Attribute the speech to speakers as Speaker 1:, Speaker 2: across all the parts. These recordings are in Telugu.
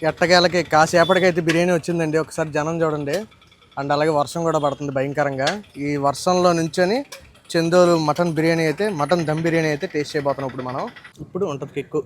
Speaker 1: ఎట్టకేలకి కాసేపటికైతే బిర్యానీ వచ్చిందండి. ఒకసారి జనం చూడండి. అండ్ అలాగే వర్షం కూడా పడుతుంది భయంకరంగా. ఈ వర్షంలో నుంచొని చందోలు మటన్ బిర్యానీ అయితే, మటన్ దమ్ బిర్యానీ అయితే టేస్ట్ చేయబోతున్నాం ఇప్పుడు మనం. ఇప్పుడు ఉంటుంది కిక్కు.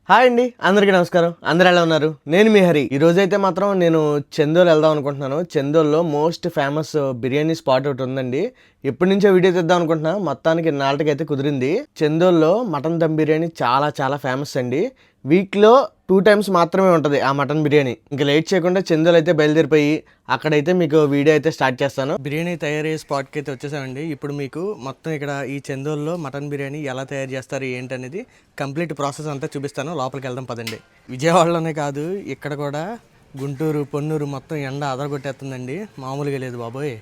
Speaker 1: హాయ్ అండి, అందరికీ నమస్కారం. అందరు ఎలా ఉన్నారు? నేను మీ హరి. ఈ రోజైతే మాత్రం నేను చందోల్ వెళ్దాం అనుకుంటున్నాను. చందోల్లో మోస్ట్ ఫేమస్ బిర్యానీ స్పాట్ ఒకటి ఉందండి. ఎప్పటి నుంచో వీడియో తెద్దాం అనుకుంటున్నా, మొత్తానికి నాటికైతే కుదిరింది. చందోల్లో మటన్ దమ్ బిర్యానీ చాలా చాలా ఫేమస్ అండి. వీక్లో 2 times మాత్రమే ఉంటుంది ఆ మటన్ బిర్యానీ. ఇంకా లేట్ చేయకుండా చందోల్ అయితే బయలుదేరిపోయి అక్కడైతే మీకు వీడియో అయితే స్టార్ట్ చేస్తాను. బిర్యానీ తయారయ్యే స్పాట్కి అయితే వచ్చేసామండి. ఇప్పుడు మీకు మొత్తం ఇక్కడ ఈ చందోల్లో మటన్ బిర్యానీ ఎలా తయారు చేస్తారు ఏంటనేది కంప్లీట్ ప్రాసెస్ అంతా చూపిస్తాను. లోపలికి వెళ్దాం పదండి. విజయవాడలోనే కాదు, ఇక్కడ కూడా గుంటూరు, పొన్నూరు మొత్తం ఎండ అదరగొట్టేస్తుందండి. మామూలుగా లేదు బాబోయ్.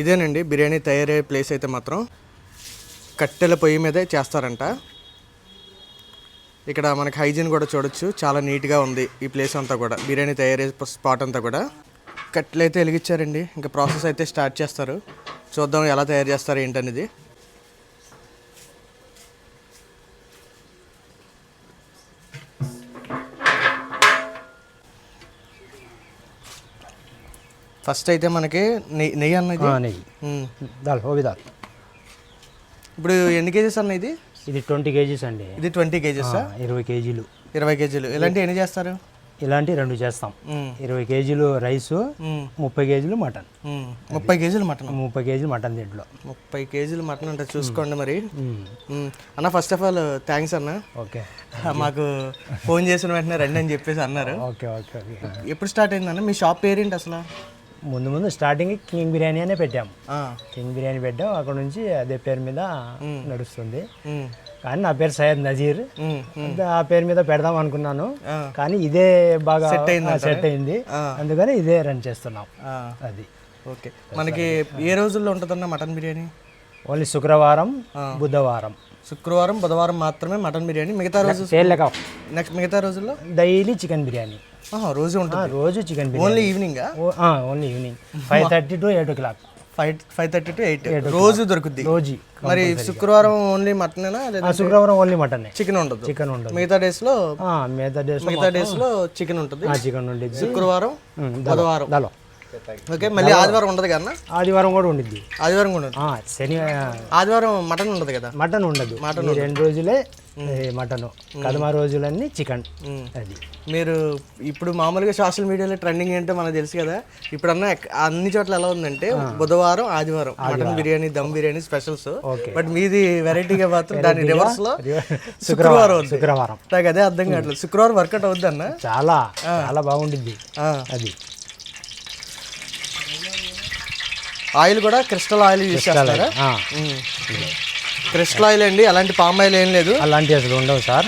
Speaker 1: ఇదేనండి బిర్యానీ తయారయ్యే ప్లేస్ అయితే మాత్రం. కట్టెల పొయ్యి మీదే చేస్తారంట. ఇక్కడ మనకి హైజీన్ కూడా చూడొచ్చు, చాలా నీట్గా ఉంది ఈ ప్లేస్ అంతా కూడా. బిర్యానీ తయారయ్యే స్పాట్ అంతా కూడా కట్టెలు అయితే వెలిగించారండి. ఇంకా ప్రాసెస్ అయితే స్టార్ట్ చేస్తారు. చూద్దాం ఎలా తయారు చేస్తారు ఏంటనేది. ఫస్ట్ అయితే మనకి నెయ్యి అన్నది. ఇప్పుడు ఎన్ని కేజీస్ అన్న ఇది?
Speaker 2: ఇది 20 kgs అండి.
Speaker 1: ఇది 20 kgs?
Speaker 2: 20 kgs.
Speaker 1: 20 kgs. ఇలాంటి ఎన్ని చేస్తారు?
Speaker 2: ఇలాంటి 2 చేస్తాం. 20 kgs rice, 30 kgs mutton.
Speaker 1: 30 kgs mutton.
Speaker 2: 30 kgs mutton దీంట్లో.
Speaker 1: 30 kgs మటన్ అంటే చూసుకోండి మరి. అన్న ఫస్ట్ ఆఫ్ ఆల్ థ్యాంక్స్ అన్న.
Speaker 2: ఓకే,
Speaker 1: మాకు ఫోన్ చేసిన వెంటనే రండి అని చెప్పేసి అన్నారు.
Speaker 2: Okay okay okay.
Speaker 1: ఎప్పుడు స్టార్ట్ అయిందన్న మీ షాప్ పేరేంటి అసలు?
Speaker 2: ముందు స్టార్టింగ్ కింగ్ బిర్యానీ అనే పెట్టాము. కింగ్ బిర్యానీ పెట్టాం, అక్కడ నుంచి అదే పేరు మీద నడుస్తుంది. కానీ నా పేరు సయ్యద్ నజీర్. ఆ పేరు మీద పెడదాం అనుకున్నాను, కానీ ఇదే బాగా సెట్ అయింది, అందుకని ఇదే రన్ చేస్తున్నాం. అది
Speaker 1: ఓకే. మనకి ఏ రోజుల్లో ఉంటుందన్న మటన్ బిర్యానీ?
Speaker 2: ఓన్లీ శుక్రవారం, బుధవారం.
Speaker 1: శుక్రవారం, బుధవారం మాత్రమే మటన్ బిర్యానీ. మిగతా రోజు నెక్స్ట్ మిగతా రోజుల్లో డైలీ చికెన్ బిర్యానీ. రోజు ఉంటుంది? రోజు chicken biryani. Only evening?
Speaker 2: Only evening 5:30 to 8 o'clock.
Speaker 1: 5:30 to 8 రోజు దొరుకుద్ది రోజు. మరి శుక్రవారం ఓన్లీ మటనేనా?
Speaker 2: శుక్రవారం ఓన్లీ మటన్,
Speaker 1: చికెన్ ఉండదు. మిగతా డేస్ లో చికెన్ ఉంటుంది.
Speaker 2: చికెన్ ఉండేది
Speaker 1: శుక్రవారం, బుధవారం. ఓకే. మళ్ళీ ఆదివారం ఉండదు కదా?
Speaker 2: ఆదివారం కూడా ఉండిద్ది.
Speaker 1: ఆదివారం కూడా
Speaker 2: శని
Speaker 1: ఆదివారం మటన్ ఉండదు కదా?
Speaker 2: మటన్ ఉండదు. 2 రోజులే మటన్, కదమ రోజులన్నీ చికెన్. అది
Speaker 1: మీరు ఇప్పుడు మామూలుగా సోషల్ మీడియాలో ట్రెండింగ్ ఏంటో మనకు తెలుసు కదా. ఇప్పుడన్నా అన్ని చోట్ల ఎలా ఉందంటే బుధవారం, ఆదివారం mutton biryani, dum biryani specials. But మీది వెరైటీగా మాత్రం దాని రివర్స్ లో శుక్రవారం. నాకు అదే అర్థం కావట్లేదు. శుక్రవారం వర్కౌట్ అవుద్ది అన్న?
Speaker 2: చాలా చాలా బాగుంటుంది. అది
Speaker 1: ఆయిల్ కూడా క్రిస్టల్ ఆయిల్ యూజ్ చేస్తారా? క్రిస్టల్ ఆయిల్ అండి, అలాంటి పామ్ ఆయిల్ ఏం లేదు.
Speaker 2: అలాంటి అసలు ఉండవు సార్.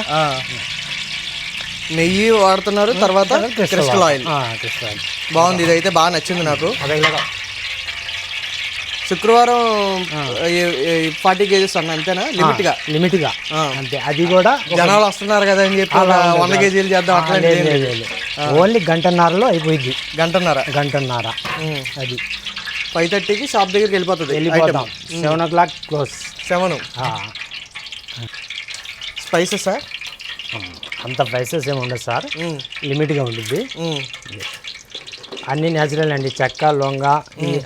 Speaker 1: నెయ్యి వాడుతున్నారు, తర్వాత క్రిస్టల్ ఆయిల్. బాగుంది, ఇదైతే బాగా నచ్చింది నాకు. శుక్రవారం 40 kgs అన్న, అంతేనా? లిమిట్ గా
Speaker 2: అంతే. అది కూడా
Speaker 1: జనాలు వస్తున్నారు కదా అని చెప్పి 100 kgs చేద్దాం అట్లా.
Speaker 2: ఓన్లీ గంటన్నరలో అయిపోయింది. గంటన్నర. అది
Speaker 1: 5:30కి షాప్ దగ్గరికి
Speaker 2: వెళ్ళిపోతాం. 7 o'clock క్లోజ్.
Speaker 1: 7. స్పైసెస్
Speaker 2: అంత స్పైసెస్ ఏమి ఉండదు సార్, లిమిట్గా ఉంటుంది. అన్నీ న్యాచురల్ అండి. చెక్క, లొంగ,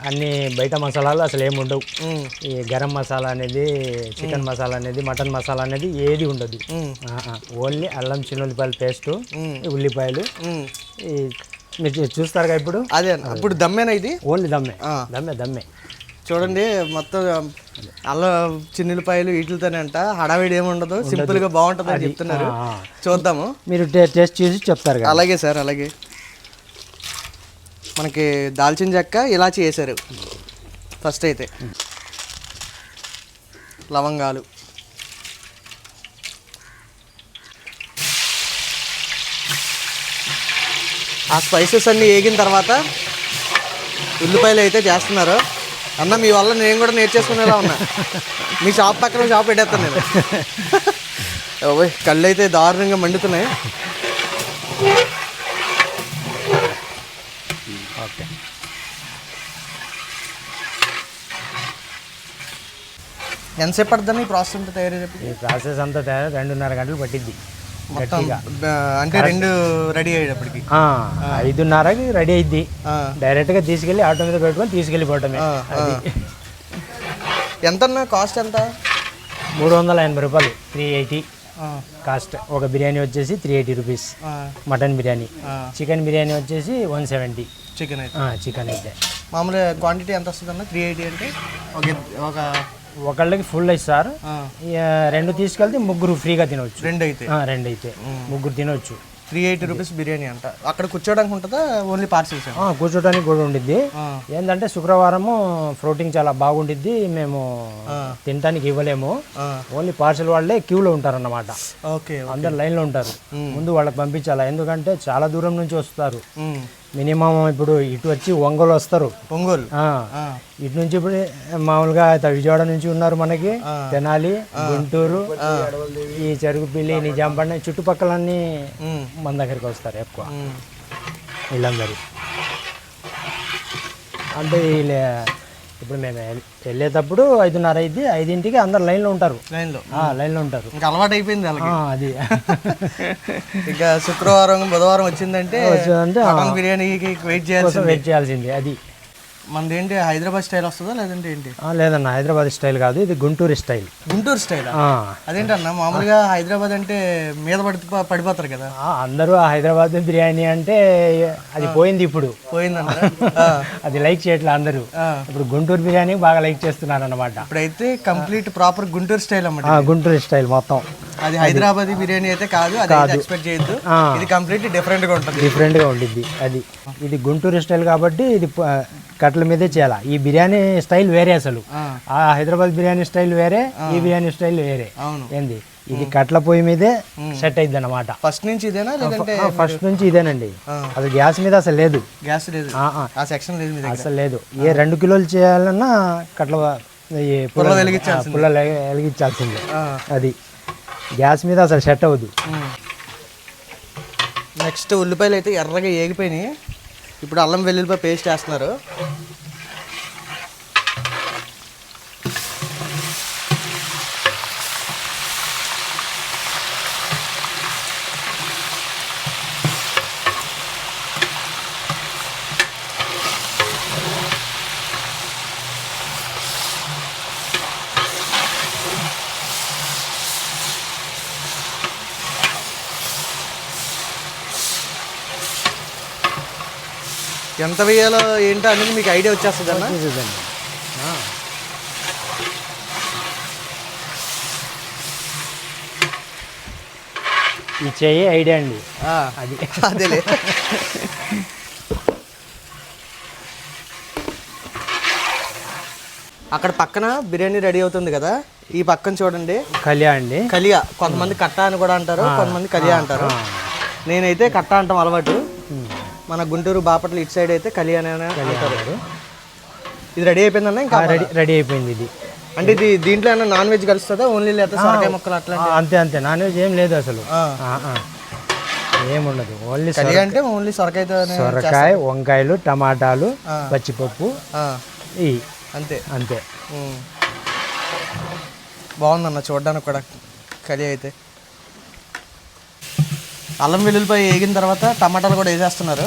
Speaker 2: అన్ని బయట మసాలాలు అసలు ఏమి ఉండవు. ఈ గరం మసాలా అనేది, చికెన్ మసాలా అనేది, మటన్ మసాలా అనేది ఏది ఉండదు. ఓన్లీ అల్లం, చిన్నుల్లిపాయల పేస్టు, ఉల్లిపాయలు. మీరు చూస్తారుగా ఇప్పుడు?
Speaker 1: అదే ఇప్పుడు దమ్మేనా ఇది?
Speaker 2: ఓన్లీ దమ్మే.
Speaker 1: చూడండి, మొత్తం అల్లం, చిన్నులపాయలు వీటితోనే అంట. హడావిడి ఏమి ఉండదు, సింపుల్ గా బాగుంటుంది అని చెప్తున్నారు. చూద్దాము,
Speaker 2: మీరు టేస్ట్ చేసి చెప్తారు.
Speaker 1: అలాగే సార్, అలాగే. మనకి దాల్చిన చెక్క, ఇలాచి వేసారు ఫస్ట్ అయితే, లవంగాలు, ఆ స్పైసెస్ అన్నీ వేగిన తర్వాత ఉల్లిపాయలు అయితే చేస్తున్నారు. అన్న మీ వల్ల నేను కూడా నేర్చేసుకునేలా ఉన్నా. మీ షాప్ పక్కన షాప్ పెట్టేస్తాను నేను. కళ్ళు అయితే దారుణంగా మండుతున్నాయి.
Speaker 2: ఓకే,
Speaker 1: ఎంతసేపు పడుతుంది ఈ ప్రాసెస్ అంతా తయారు?
Speaker 2: ఈ ప్రాసెస్ అంతా 2.5 గంటలు పట్టిద్ది.
Speaker 1: మొత్తం అంటే 2 రెడీ అయ్యేటప్పటికి
Speaker 2: 5:30కి రెడీ అయింది. డైరెక్ట్గా తీసుకెళ్ళి ఆటో మీద పెట్టుకొని తీసుకెళ్ళిపోవటమే.
Speaker 1: ఎంతన్నా కాస్ట్ ఎంత?
Speaker 2: 380 రూపాయలు, 380 కాస్ట్. ఒక బిర్యానీ వచ్చేసి 380 rupees mutton biryani. Chicken biryani వచ్చేసి 170.
Speaker 1: చికెన్ అయితే
Speaker 2: చికెన్ అయితే
Speaker 1: మామూలుగా క్వాంటిటీ ఎంత వస్తుంది అన్న? 380 అంటే
Speaker 2: ఒకళ్ళకి ఫుల్ ఇస్తారు. 2 తీసుకెళ్తే 3 ఫ్రీగా తినవచ్చు.
Speaker 1: 2 అయితే
Speaker 2: 3 తినవచ్చు.
Speaker 1: 380 రూపీస్ బిర్యానీ అంట. అక్కడ కూర్చోడానికి ఉంటుందా? Only parcels?
Speaker 2: కూర్చోడానికి కూడా ఉండిద్ది. ఏంటంటే శుక్రవారము ఫ్లోటింగ్ చాలా బాగుండిద్ది. మేము తినడానికి ఇవ్వలేము. ఓన్లీ పార్సల్ వాళ్ళే క్యూలో ఉంటారన్నమాట. అందరు లైన్లో ఉంటారు. ముందు వాళ్ళకి పంపించాలా, ఎందుకంటే చాలా దూరం నుంచి వస్తారు. మినిమం ఇప్పుడు ఇటు వచ్చి ఒంగోలు వస్తారు.
Speaker 1: ఒంగోలు
Speaker 2: ఇటు నుంచి ఇప్పుడు మామూలుగా విజయవాడ నుంచి ఉన్నారు మనకి. తెనాలి, గుంటూరు, ఈ చెరుకుపల్లి, నిజాంపట్నం చుట్టుపక్కలన్నీ మన దగ్గరికి వస్తారు ఎక్కువ వీళ్ళందరూ. అంటే ఇప్పుడు మేము వెళ్ళేటప్పుడు 5:30 అయింది. 5ంటికి అందరు లైన్లో ఉంటారు. లైన్లో ఉంటారు.
Speaker 1: ఇంకా అలవాటు అయిపోయింది
Speaker 2: అది.
Speaker 1: ఇక శుక్రవారం బుధవారం వచ్చిందంటే బిర్యానీకి వెయిట్
Speaker 2: చేయాల్సిందే. అది
Speaker 1: మనది ఏంటి, హైదరాబాద్ స్టైల్ వస్తుందా లేదంటే ఏంటి?
Speaker 2: లేదన్న, హైదరాబాద్ స్టైల్ కాదు, ఇది గుంటూరు స్టైల్.
Speaker 1: గుంటూరు స్టైల్ అదేంటన్నా? మామూలుగా హైదరాబాద్ అంటే మీద పడిపోతారు కదా
Speaker 2: అందరూ. హైదరాబాద్ బిర్యానీ అంటే అది పోయింది, ఇప్పుడు
Speaker 1: పోయిందన్న.
Speaker 2: అది లైక్ చేయట్లే అందరూ. ఇప్పుడు గుంటూరు బిర్యానీ బాగా లైక్ చేస్తున్నారు అన్నమాట.
Speaker 1: ఇప్పుడైతే కంప్లీట్ ప్రాపర్ గుంటూరు స్టైల్ అన్నమాట.
Speaker 2: గుంటూరు స్టైల్ మొత్తం.
Speaker 1: అది హైదరాబాద్ బిర్యానీ అయితే కాదు, అది ఎక్స్పెక్ట్ చేయొద్దు. ఇది కంప్లీట్ డిఫరెంట్ గా ఉంటుంది.
Speaker 2: డిఫరెంట్ గా ఉండిద్ది. అది ఇది గుంటూరు స్టైల్ కాబట్టి ఇది కట్టెల మీదే చేయాలి. ఈ బిర్యానీ స్టైల్ వేరే అసలు. ఆ హైదరాబాద్ బిర్యానీ స్టైల్ వేరే, ఈ బిర్యానీ స్టైల్ వేరే. ఏంది, ఇది కట్ల పొయ్యి మీదే సెట్ అయింది అన్నమాట.
Speaker 1: ఫస్ట్ నుంచి ఇదేనా లేదంటే?
Speaker 2: ఫస్ట్ నుంచి ఇదేనండి. అసలు గ్యాస్ మీద అసలు లేదు.
Speaker 1: గ్యాస్ లేదు, ఆ సెక్షన్ లేదు
Speaker 2: అసలు లేదు. ఏ 2 కిలోలు చేయాలన్నా కట్ల పుల్ల వెలిగించాల్సిందే. అది గ్యాస్ మీద అసలు సెట్ అవ్వదు.
Speaker 1: నెక్స్ట్ ఉల్లిపాయలు అయితే ఎర్రగా ఏగిపోయినాయి. ఇప్పుడు అల్లం వెల్లుల్లిపాయ పేస్ట్ వేస్తున్నారు. ఎంత వేయాలో ఏంటో అనేది మీకు ఐడియా వచ్చేస్తుంది అన్న.
Speaker 2: ఈ చెయ్యి ఐడియా అండి. అది
Speaker 1: అదేలే. అక్కడ పక్కన బిర్యానీ రెడీ అవుతుంది కదా, ఈ పక్కన చూడండి
Speaker 2: కలియా అండి.
Speaker 1: కలియా, కొంతమంది కట్ట అని కూడా అంటారు, కొంతమంది కలియా అంటారు. నేనైతే కట్ట అంటాం అలవాటు. మన గుంటూరు బాపట్ల ఇటు సైడ్ అయితే కలియానే అంటారు. ఇది రెడీ అయిపోయిందన్న? ఇంకా
Speaker 2: రెడీ అయిపోయింది. ఇది
Speaker 1: అంటే ఇది దీంట్లో ఏమైనా నాన్ వెజ్ కలుస్తుందా? ఓన్లీ లేదా సొరకాయ ముక్కలు అట్లా?
Speaker 2: అంతే, నాన్ వెజ్ ఏం లేదు అసలు, ఏముండదు. ఓన్లీ
Speaker 1: కలియా అంటే ఓన్లీ
Speaker 2: సొరకాయ, వంకాయలు, టమాటాలు, పచ్చిపప్పు, అంతే.
Speaker 1: బాగుందన్న చూడడానికి కూడా కలియా అయితే. అల్లం వెల్లుల్లిపాయ వేగిన తర్వాత టమాటాలు కూడా వేసేస్తున్నారు.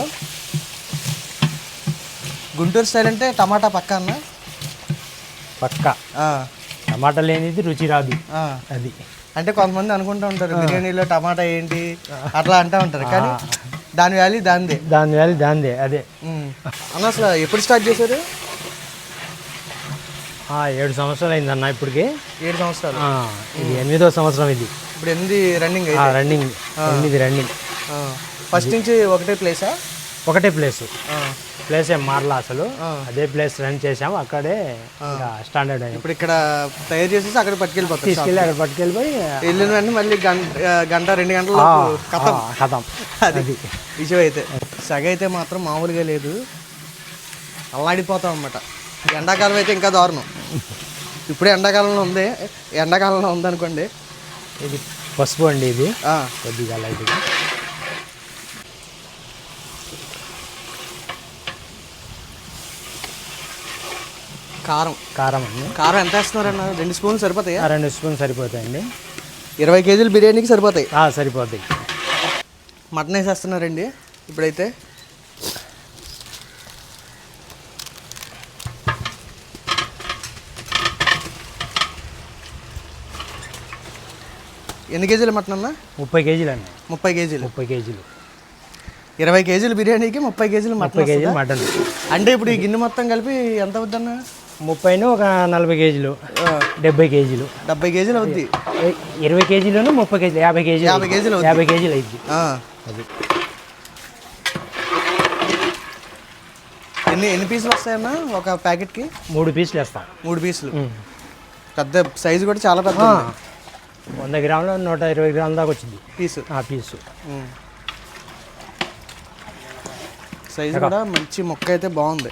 Speaker 1: గుంటూరు స్టైల్ అంటే టమాటా పక్క అన్న,
Speaker 2: పక్క. టమాటా లేనిది రుచి రాదు. అది
Speaker 1: అంటే కొంతమంది అనుకుంటూ ఉంటారు బిర్యానీలో టమాటా ఏంటి అట్లా అంటూ ఉంటారు, కానీ దాని వాల్యూ దాందే. అదే అన్న. అసలు ఎప్పుడు స్టార్ట్ చేశారు?
Speaker 2: 7 సంవత్సరాలు అయింది అన్న. ఇప్పటికి
Speaker 1: 7 సంవత్సరాలు.
Speaker 2: ఇది 8వ సంవత్సరం. ఇది
Speaker 1: ఇప్పుడు 8 రన్నింగ్.
Speaker 2: 8 రన్నింగ్.
Speaker 1: ఫస్ట్ నుంచి ఒకటే ప్లేసా?
Speaker 2: ఒకటే ప్లేస్ ఏం మారలా అసలు. అదే ప్లేస్ రన్ చేసాము, అక్కడే స్టాండర్డ్ అయ్యి.
Speaker 1: ఇప్పుడు ఇక్కడ తయారు చేసేసి అక్కడ
Speaker 2: తీసుకెళ్ళి అక్కడ పట్టుకెళ్ళిపోయి
Speaker 1: వెళ్ళిన వెంటనే మళ్ళీ గంట 2 గంటలు కథం. అది విషయం అయితే. సగ అయితే మాత్రం మామూలుగా లేదు, అల్లాడిపోతాం అన్నమాట. ఎండాకాలం అయితే ఇంకా దారుణం. ఇప్పుడు ఎండాకాలంలో ఉందనుకోండి.
Speaker 2: ఇది పసుపు అండి. ఇది కొద్దిగా లైట్గా.
Speaker 1: కారం
Speaker 2: అండి.
Speaker 1: కారం ఎంత వేస్తున్నారన్న? 2 స్పూన్లు సరిపోతాయా?
Speaker 2: 2 స్పూన్లు సరిపోతాయండి.
Speaker 1: 20 కేజీలు బిర్యానీకి సరిపోతాయి.
Speaker 2: సరిపోద్ది.
Speaker 1: మటన్ వేసేస్తున్నారండి ఇప్పుడైతే. ఎన్ని కేజీలు మటన్ అన్న?
Speaker 2: 30 కేజీలు అండి.
Speaker 1: 30 కేజీలు.
Speaker 2: 30 కేజీలు.
Speaker 1: 20 కేజీలు బిర్యానీకి 30 కేజీలు మటన్.
Speaker 2: 30 కేజీలు మటన్.
Speaker 1: అంటే ఇప్పుడు ఈ గిన్నె మొత్తం కలిపి ఎంత అవుద్దన్న?
Speaker 2: 30 ఒక 40 కేజీలు, 70 కేజీలు.
Speaker 1: 70 కేజీలు అవుద్ది.
Speaker 2: 20 కేజీలను 30 కేజీలు, 50 కేజీలు.
Speaker 1: 50 కేజీలు
Speaker 2: 50 కేజీలు అయింది. అది
Speaker 1: ఎన్ని పీసులు వస్తాయన్న ఒక ప్యాకెట్కి?
Speaker 2: 3 పీసులు వేస్తాం.
Speaker 1: 3 పీసులు. పెద్ద సైజు కూడా చాలా పెద్ద.
Speaker 2: 100 గ్రాములు 120 గ్రాముల దాకా వచ్చింది
Speaker 1: పీసు.
Speaker 2: పీసు
Speaker 1: సైజు కూడా మంచి మొక్క అయితే బాగుంది.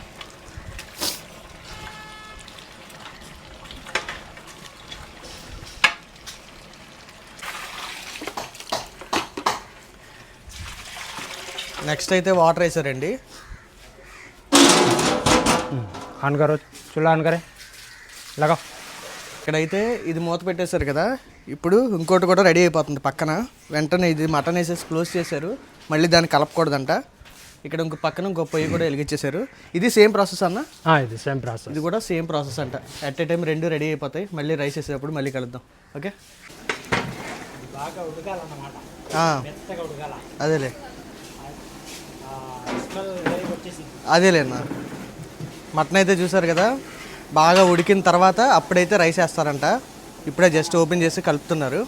Speaker 1: నెక్స్ట్ అయితే వాటర్ వేసారండి.
Speaker 2: ఆన్ కరో, చుల్లా ఆన్ కరే లగా.
Speaker 1: ఇక్కడైతే ఇది మూత పెట్టేశారు కదా, ఇప్పుడు ఇంకోటి కూడా రెడీ అయిపోతుంది పక్కన. వెంటనే ఇది మటన్ వేసేసి క్లోజ్ చేశారు, మళ్ళీ దాన్ని కలపకూడదంట. ఇక్కడ పక్కన ఇంకో పొయ్యి కూడా వెలిగించేశారు. ఇది సేమ్ ప్రాసెస్ అన్న?
Speaker 2: ఇది సేమ్ ప్రాసెస్.
Speaker 1: ఇది కూడా సేమ్ ప్రాసెస్ అంట. అట్ ఏ టైం 2 రెడీ అయిపోతాయి. మళ్ళీ రైస్ వేసేటప్పుడు మళ్ళీ కలుద్దాం. ఓకే,
Speaker 2: బాగా ఉడకాలన్నమాట.
Speaker 1: అదేలే అదేలే అన్న. మటన్ అయితే చూసారు కదా, బాగా ఉడికిన తర్వాత అప్పుడైతే రైస్ వేస్తారంట. ఇప్పుడే జస్ట్ ఓపెన్ చేసి కలుపుతున్నారు.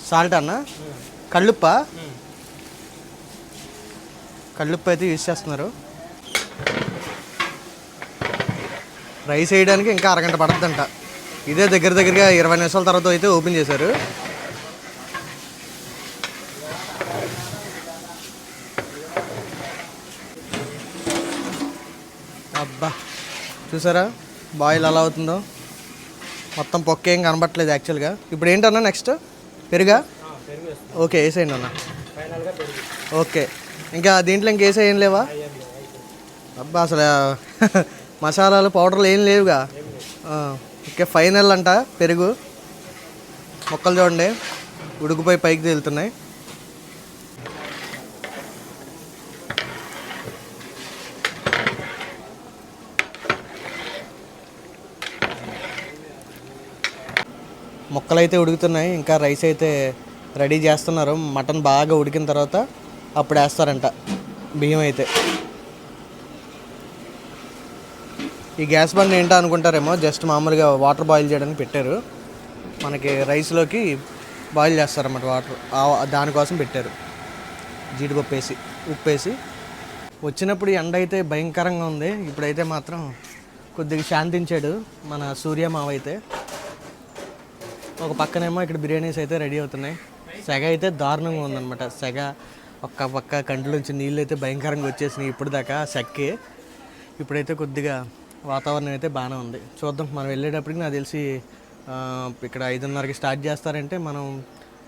Speaker 1: సాల్ట్ అన్న? కళ్ళుప్ప? కళ్ళుప్పు అయితే యూజ్ చేస్తున్నారు. రైస్ వేయడానికి ఇంకా అరగంట పడుతుందంట. ఇదే దగ్గరగా 20 నిమిషాల తర్వాత అయితే ఓపెన్ చేశారు. అబ్బా, చూసారా బాయిల్ ఎలా అవుతుందో? మొత్తం పొక్కేం కనబట్టలేదు యాక్చువల్గా. ఇప్పుడు ఏంటన్నా నెక్స్ట్? పెరుగా? ఓకే, వేసేయండి అన్న. ఓకే, ఇంకా దీంట్లో ఇంకేసేం లేవా? అబ్బా, అసలు మసాలాలు పౌడర్లు ఏం లేవుగా. ఓకే, ఫైనల్ అంట పెరుగు. మొక్కలు చూడండి ఉడికిపోయి పైకి తేలుతున్నాయి. మొక్కలు అయితే ఉడుకుతున్నాయి, ఇంకా రైస్ అయితే రెడీ చేస్తున్నారు. మటన్ బాగా ఉడికిన తర్వాత అప్పుడు వేస్తారంట బియ్యం అయితే. ఈ గ్యాస్ బండ్ ఏంటో అనుకుంటారేమో, జస్ట్ మామూలుగా వాటర్ బాయిల్ చేయడానికి పెట్టారు. మనకి రైస్లోకి బాయిల్ చేస్తారన్నమాట వాటర్, దానికోసం పెట్టారు. జీడిపప్పు వేసి ఉప్పు వేసి. వచ్చినప్పుడు ఎండ అయితే భయంకరంగా ఉంది, ఇప్పుడైతే మాత్రం కొద్దిగా శాంతించాడు మన సూర్యమావ అయితే. ఒక పక్కనేమో ఇక్కడ బిర్యానీస్ అయితే రెడీ అవుతున్నాయి. సెగ అయితే దారుణంగా ఉందన్నమాట. సెగ ఒక్క పక్క కంటిలోంచి నీళ్ళు అయితే భయంకరంగా వచ్చేసినాయి ఇప్పుడు దాకా సెక్కి. ఇప్పుడైతే కొద్దిగా వాతావరణం అయితే బాగానే ఉంది. చూద్దాం, మనం వెళ్ళేటప్పటికి నాకు తెలిసి ఇక్కడ 5:30కి స్టార్ట్ చేస్తారంటే మనం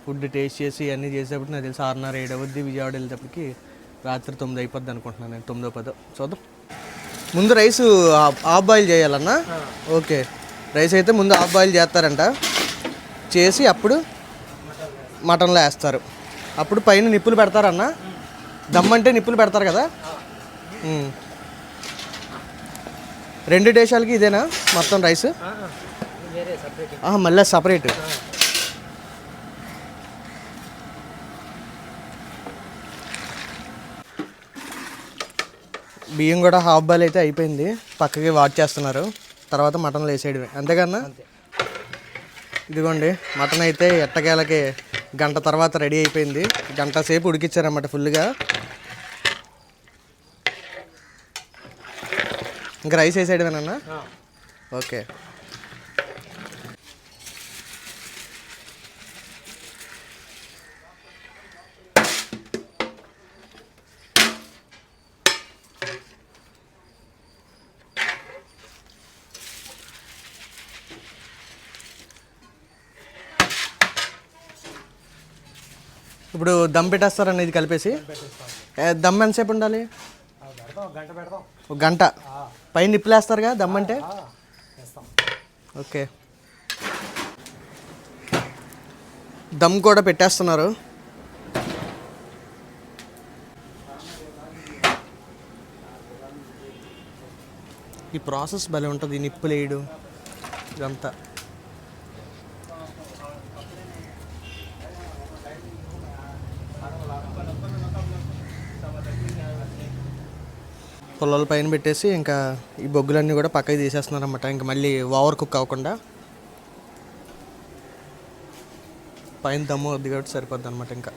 Speaker 1: ఫుడ్ టేస్ట్ చేసి అన్నీ చేసేటప్పుడు నాకు తెలిసి 6:30 7 అవుద్ది. విజయవాడ వెళ్ళేటప్పటికి రాత్రి 9 అయిపోద్ది అనుకుంటున్నాను నేను, 9 10. చూద్దాం. ముందు రైస్ హాఫ్ బాయిల్ చేయాలన్నా? ఓకే, రైస్ అయితే ముందు హాఫ్ బాయిల్ చేస్తారంట. చేసి అప్పుడు మటన్లో వేస్తారు. అప్పుడు పైన నిప్పులు పెడతారన్న. దమ్ అంటే నిప్పులు పెడతారు కదా. 2 దేశాలకి ఇదేనా మొత్తం రైస్? మళ్ళీ సపరేట్. బియ్యం కూడా హాఫ్ బాయిల్ అయితే అయిపోయింది, పక్కకి వాట్ చేస్తున్నారు. తర్వాత మటన్లో వేసేయడమే, అంతేకన్నా. ఇదిగోండి మటన్ అయితే ఎట్టకేలకి గంట తర్వాత రెడీ అయిపోయింది. గంట సేపు ఉడికిచ్చారన్నమాట ఫుల్గా. ఇంకా రైస్ వేసేయడమేనన్నా? ఓకే, ఇప్పుడు దమ్ పెట్టేస్తారన్న ఇది కలిపేసి. దమ్ ఎంతసేపు ఉండాలి? ఒక గంట. పైన నిప్పులేస్తారుగా దమ్ అంటే? ఓకే, దమ్ కూడా పెట్టేస్తున్నారు. ఈ ప్రాసెస్ భలే ఉంటుంది, నిప్పులు వేయడం ఇదంతా. పొలాల పైన పెట్టేసి ఇంకా ఈ బొగ్గులన్నీ కూడా పక్కకి తీసేస్తున్నారు అన్నమాట. ఇంకా మళ్ళీ ఓవర్ కుక్ అవ్వకుండా పైన దమ్ము వద్దు కాబట్టి సరిపోద్ది అనమాట. ఇంకా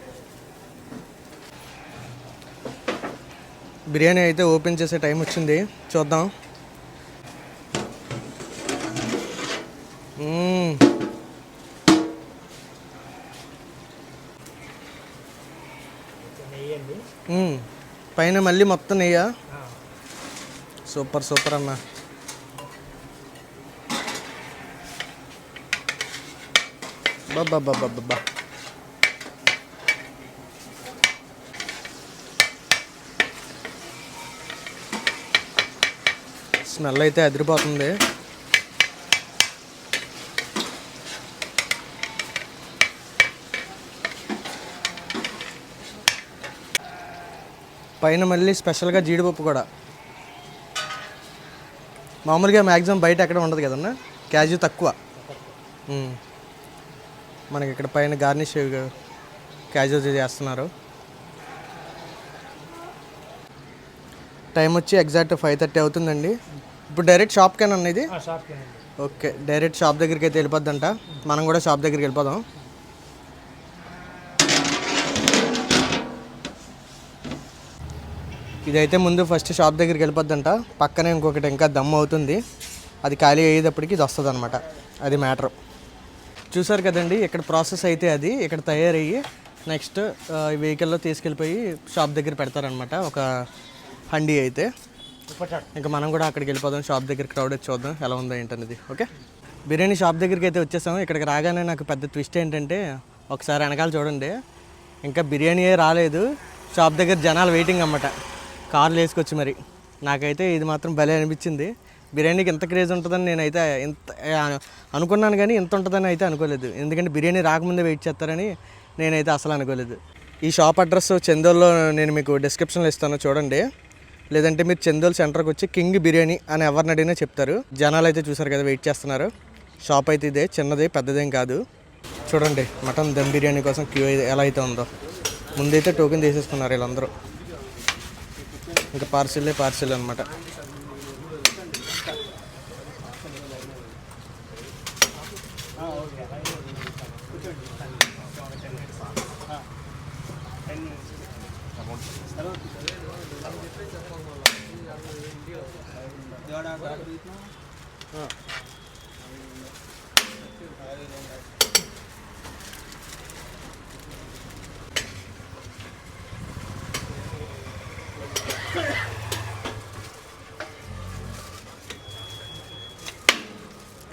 Speaker 1: బిర్యానీ అయితే ఓపెన్ చేసే టైం వచ్చింది, చూద్దాం. పైన మళ్ళీ మొత్తం నెయ్యా. సూపర్ సూపర్ అన్న. బాబా స్మెల్ అయితే అదిరిపోతుంది. పైన మళ్ళీ స్పెషల్గా జీడిపప్పు కూడా. మామూలుగా మ్యాక్సిమం బయట ఎక్కడ ఉండదు కదన్నా, క్యాజు తక్కువ. మనకి ఇక్కడ పైన గార్నిష్ క్యాజు చేస్తున్నారు. టైం వచ్చి ఎగ్జాక్ట్ 5:30 అవుతుందండి. ఇప్పుడు డైరెక్ట్ షాప్కేనా అన్న ఇది? ఓకే, డైరెక్ట్ షాప్ దగ్గరికి అయితే వెళ్ళిపోద్దంట. మనం కూడా షాప్ దగ్గరికి వెళ్ళిపోదాం. ఇదైతే ముందు ఫస్ట్ షాప్ దగ్గరికి వెళ్ళిపోద్దంట. పక్కనే ఇంకొకటి ఇంకా దమ్ అవుతుంది, అది ఖాళీ అయ్యేటప్పటికి ఇది వస్తుంది అనమాట. అది మ్యాటర్. చూసారు కదండి, ఇక్కడ ప్రాసెస్ అయితే అది ఇక్కడ తయారయ్యి నెక్స్ట్ వెహికల్లో తీసుకెళ్ళిపోయి షాప్ దగ్గర పెడతారనమాట. ఒక హండీ అయితే ఇంకా మనం కూడా అక్కడికి వెళ్ళిపోదాం. షాప్ దగ్గర క్రౌడ్ వచ్చి చూద్దాం ఎలా ఉందో ఏంటనేది. ఓకే, బిర్యానీ షాప్ దగ్గరికి అయితే వచ్చేసాము. ఇక్కడికి రాగానే నాకు పెద్ద ట్విస్ట్ ఏంటంటే, ఒకసారి వెనకాల చూడండి, ఇంకా బిర్యానీయే రాలేదు, షాప్ దగ్గర జనాలు వెయిటింగ్ అన్నమాట. కార్లు వేసుకొచ్చి మరి. నాకైతే ఇది మాత్రం భలే అనిపించింది. బిర్యానీకి ఎంత క్రేజ్ ఉంటుందని నేనైతే ఇంత అనుకున్నాను, కానీ ఇంత ఉంటుందని అయితే అనుకోలేదు. ఎందుకంటే బిర్యానీ రాకముందే వెయిట్ చేస్తారని నేనైతే అసలు అనుకోలేదు. ఈ షాప్ అడ్రస్ చందోల్లో నేను మీకు డిస్క్రిప్షన్లో ఇస్తాను, చూడండి. లేదంటే మీరు చందోల్ సెంటర్కి వచ్చి కింగ్ బిర్యానీ అని ఎవరిని అడిగినా చెప్తారు. జనాలు అయితే చూసారు కదా, వెయిట్ చేస్తున్నారు. షాప్ అయితే ఇదే, చిన్నది పెద్దదేం కాదు. చూడండి మటన్ దమ్ బిర్యానీ కోసం క్యూ ఎలా అయితే ఉందో. ముందైతే టోకెన్ తీసేసుకున్నారు వీళ్ళందరూ. ఇంకా పార్సిల్ అనమాట.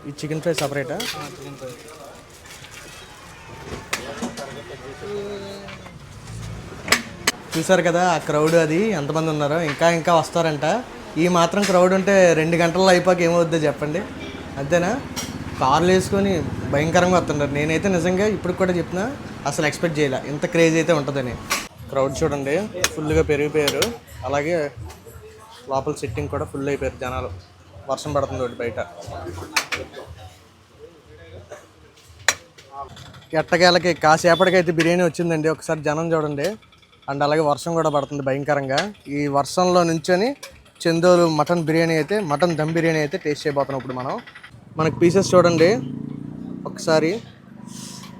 Speaker 1: ఈ చికెన్ ఫ్రై సపరేటా? చూసారు కదా ఆ క్రౌడ్, అది ఎంతమంది ఉన్నారో. ఇంకా వస్తారంట. ఈ మాత్రం క్రౌడ్ ఉంటే 2 గంటల్లో అయిపోక ఏమవుద్దో చెప్పండి. అంతేనా? కార్లు వేసుకొని భయంకరంగా వస్తున్నారు. నేనైతే నిజంగా ఇప్పుడు కూడా చెప్తున్నా, అసలు ఎక్స్పెక్ట్ చేయలే ఇంత క్రేజ్ అయితే ఉంటుందని. క్రౌడ్ చూడండి, ఫుల్గా పెరిగిపోయారు. అలాగే లోపల సిట్టింగ్ కూడా ఫుల్ అయిపోయారు జనాలు. వర్షం పడుతుంది ఒకటి బయట. ఎట్టకేళ్ళకి కాసేపటికైతే బిర్యానీ వచ్చిందండి. ఒకసారి జనం చూడండి. అండ్ అలాగే వర్షం కూడా పడుతుంది భయంకరంగా. ఈ వర్షంలో నుంచొని చందోలు మటన్ బిర్యానీ అయితే, మటన్ దమ్ బిర్యానీ అయితే టేస్ట్ చేయబోతున్నాం ఇప్పుడు మనం. మనకి పీసెస్ చూడండి ఒకసారి.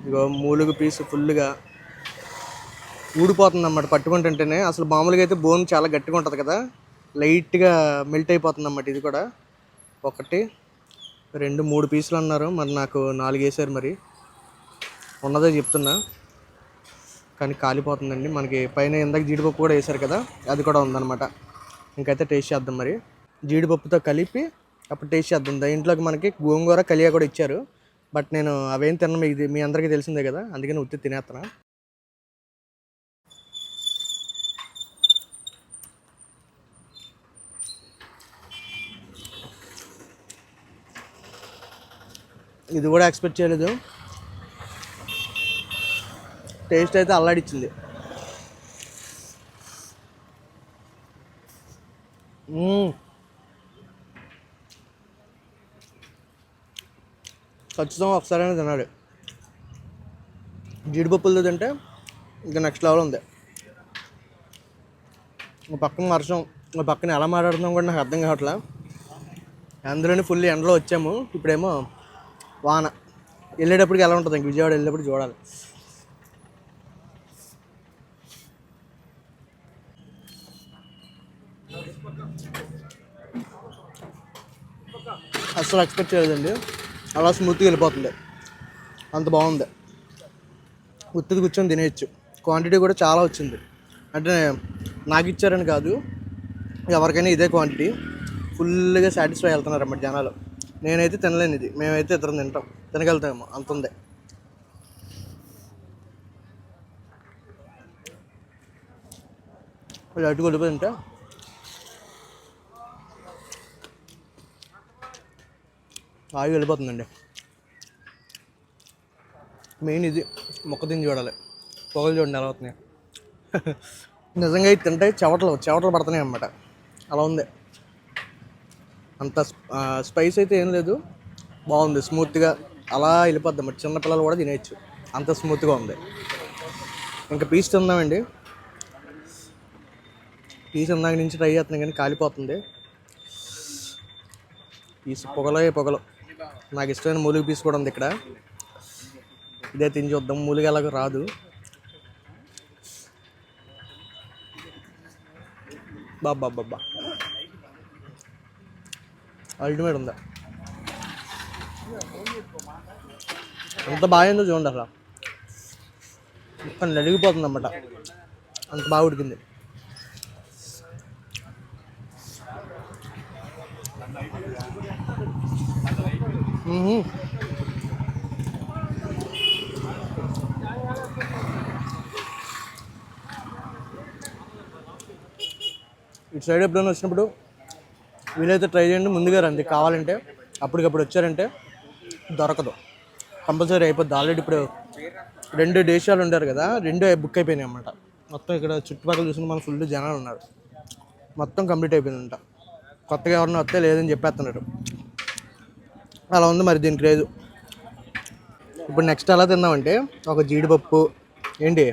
Speaker 1: ఇగో మూలుగు పీసు ఫుల్గా ఊడిపోతుంది అన్నమాట పట్టుకుంటుంటేనే. అసలు మామూలుగా అయితే బోన్ చాలా గట్టిగా ఉంటుంది కదా, లైట్గా మెల్ట్ అయిపోతుంది అన్నమాట. ఇది కూడా 1 2 3 పీసులు అన్నారు, మరి నాకు 4 వేసారు. మరి ఉన్నదే చెప్తున్నా, కానీ కాలిపోతుందండి. మనకి పైన ఇందాక జీడిపప్పు కూడా వేసారు కదా, అది కూడా ఉందన్నమాట. ఇంకైతే టేస్ట్ చేద్దాం. మరి జీడిపప్పుతో కలిపి అప్పుడు టేస్ట్ చేద్దాం. ఇంట్లోకి మనకి గోంగూర కలియా కూడా ఇచ్చారు, బట్ నేను అవేం తిన్నా, ఇది మీ అందరికీ తెలిసిందే కదా, అందుకని ఉత్తి తినేస్తున్నా. ఇది కూడా ఎక్స్పెక్ట్ చేయలేదు. టేస్ట్ అయితే అల్లాడిచ్చింది. ఖచ్చితంగా ఒకసారైనా తినాలి. జీడిపప్పులతో తింటే ఇంకా నెక్స్ట్ లెవెల్ ఉంది. ఒక పక్కన వర్షం, ఒక పక్కన ఎలా మాట్లాడుతున్నాం కూడా నాకు అర్థం కావట్లే. అందులోనే ఫుల్ ఎండలో వచ్చాము, ఇప్పుడేమో వాన. వెళ్ళేటప్పటికి ఎలా ఉంటుంది, ఇంక విజయవాడ వెళ్ళేటప్పుడు చూడాలి. అస్సలు ఎక్స్పెక్ట్ చేయలేదండి, అలా స్మూత్గా వెళ్ళిపోతుంది. అంత బాగుంది. ఉత్తిది కూర్చొని తినేయచ్చు. క్వాంటిటీ కూడా చాలా వచ్చింది. అంటే నాకు ఇచ్చారని కాదు, ఎవరికైనా ఇదే క్వాంటిటీ. ఫుల్గా సాటిస్ఫై వెళ్తున్నారు అన్నమాట జనాలు. నేనైతే తినలేను ఇది, మేమైతే ఇద్దరం తింటాం, తినగలుగుతామేమో అంత ఉంది. అటు వెళ్ళిపోయి తింటే ఆగి వెళ్ళిపోతుందండి. మెయిన్ ఇది మొక్క తిని చూడాలి, పొగలు చూడండి ఎలా అవుతున్నాయి. నిజంగా ఇది తింటే చెవటలు పడుతున్నాయి అన్నమాట. అలా ఉంది. అంత స్పైస్ అయితే ఏం లేదు, బాగుంది. స్మూత్గా అలా వెళ్ళిపోద్ది అన్నమాట. చిన్నపిల్లలు కూడా తినేయచ్చు, అంత స్మూత్గా ఉంది. ఇంకా పీస్ తిందామండి. పీస్ ఇందాక నుంచి ట్రై చేస్తున్నాం కానీ కాలిపోతుంది. పీస్ పొగలు. నాకు ఇష్టమైన మూలిగ పీస్ కూడా ఉంది ఇక్కడ. ఇదే తిని చూద్దాం, మూలిగ ఎలాగో రాదు. బాబా అల్టిమేట్ ఉందా, ఎంత బాగుందో చూడండి. అసలు మొత్తం నలిగిపోతుంది అన్నమాట, అంత బాగా ఉడికింది. ఇటు సైడ్ ఎప్పుడైనా వచ్చినప్పుడు వీలైతే ట్రై చేయండి. ముందుగా రండి, కావాలంటే అప్పటికప్పుడు వచ్చారంటే దొరకదు, కంపల్సరీ అయిపోద్ది. ఆల్రెడీ ఇప్పుడు 2 దేశాలు ఉంటారు కదా, 2 బుక్ అయిపోయినాయి అన్నమాట. మొత్తం ఇక్కడ చుట్టుపక్కల చూసిన మన ఫుల్ జనాలు ఉన్నారు, మొత్తం కంప్లీట్ అయిపోయిందంట. కొత్తగా ఎవరన్నా వస్తే లేదని చెప్పేస్తున్నారు. అలా ఉంది మరి దీనికి లేదు. ఇప్పుడు నెక్స్ట్ ఎలా తిందామంటే, ఒక జీడిపప్పు ఏంటి,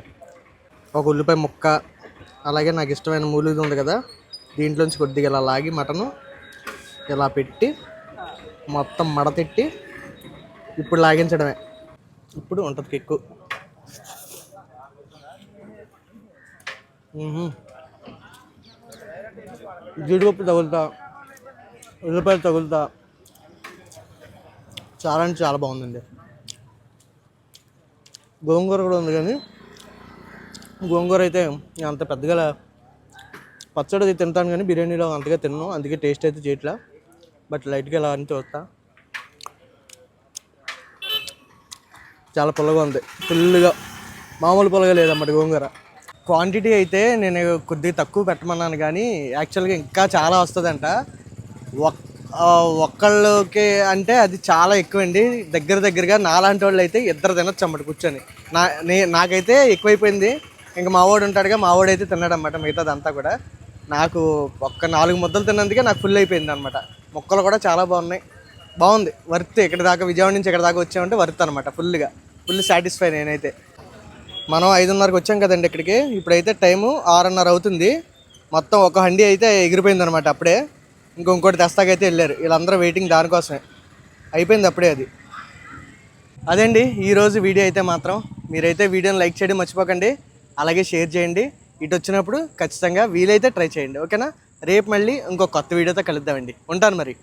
Speaker 1: ఒక ఉల్లిపాయ ముక్క, అలాగే నాకు ఇష్టమైన మూలిగ ఉంది కదా, దీంట్లోంచి కొద్దిగా ఇలా లాగి మటను ఇలా పెట్టి మొత్తం మడతెట్టి ఇప్పుడు లాగించడమే. ఇప్పుడు ఉంటుంది కిక్కు. జీడిపప్పు తగులుతా, ఉల్లిపాయలు తగులుతా, చాలా అంటే చాలా బాగుందండి. గోంగూర కూడా ఉంది కానీ గోంగూర అయితే అంత పెద్దగా, పచ్చడి తింటాను కానీ బిర్యానీలో అంతగా తిన్నాను, అందుకే టేస్ట్ అయితే చేయట్లా. బట్ లైట్గా ఇలా అని చూస్తా. చాలా పుల్లగా ఉంది, ఫుల్గా, మామూలు పుల్లగా లేదన్నమాట గోంగూర. క్వాంటిటీ అయితే నేను కొద్దిగా తక్కువ పెట్టమన్నాను కానీ యాక్చువల్గా ఇంకా చాలా వస్తుందంట. ఒక్కళ్ళకి అంటే అది చాలా ఎక్కువండి. దగ్గరగా నాలాంటి వాళ్ళు అయితే 2 తినొచ్చు అన్నమాట కూర్చొని. నాకైతే ఎక్కువైపోయింది. ఇంకా మావాడు ఉంటాడుగా, మావాడు అయితే తిన్నాడన్నమాట మిగతాదంతా కూడా. నాకు ఒక్క 4 ముద్దలు తిన్నందుకే నాకు ఫుల్ అయిపోయింది అనమాట. మొక్కలు కూడా చాలా బాగుంది. వర్త్. ఇక్కడ దాకా, విజయవాడ నుంచి ఇక్కడ దాకా వచ్చామంటే వర్త్ అనమాట. ఫుల్ సాటిస్ఫై నేనైతే. మనం 5:30కి వచ్చాం కదండి ఇక్కడికి. ఇప్పుడైతే టైము 6:30 అవుతుంది. మొత్తం ఒక హండీ అయితే ఎగిరిపోయింది అనమాట అప్పుడే. ఇంకోటి తెస్తాకైతే వెళ్ళారు. వీళ్ళందరూ వెయిటింగ్ దానికోసమే. అయిపోయింది అప్పుడే అది. అదండి ఈరోజు వీడియో అయితే మాత్రం. మీరైతే వీడియోని లైక్ చేయడం మర్చిపోకండి, అలాగే షేర్ చేయండి. ఇటు వచ్చినప్పుడు ఖచ్చితంగా వీలైతే ట్రై చేయండి, ఓకేనా? రేపు మళ్ళీ ఇంకో కొత్త వీడియోతో కలుద్దామండి. ఉంటాను మరి.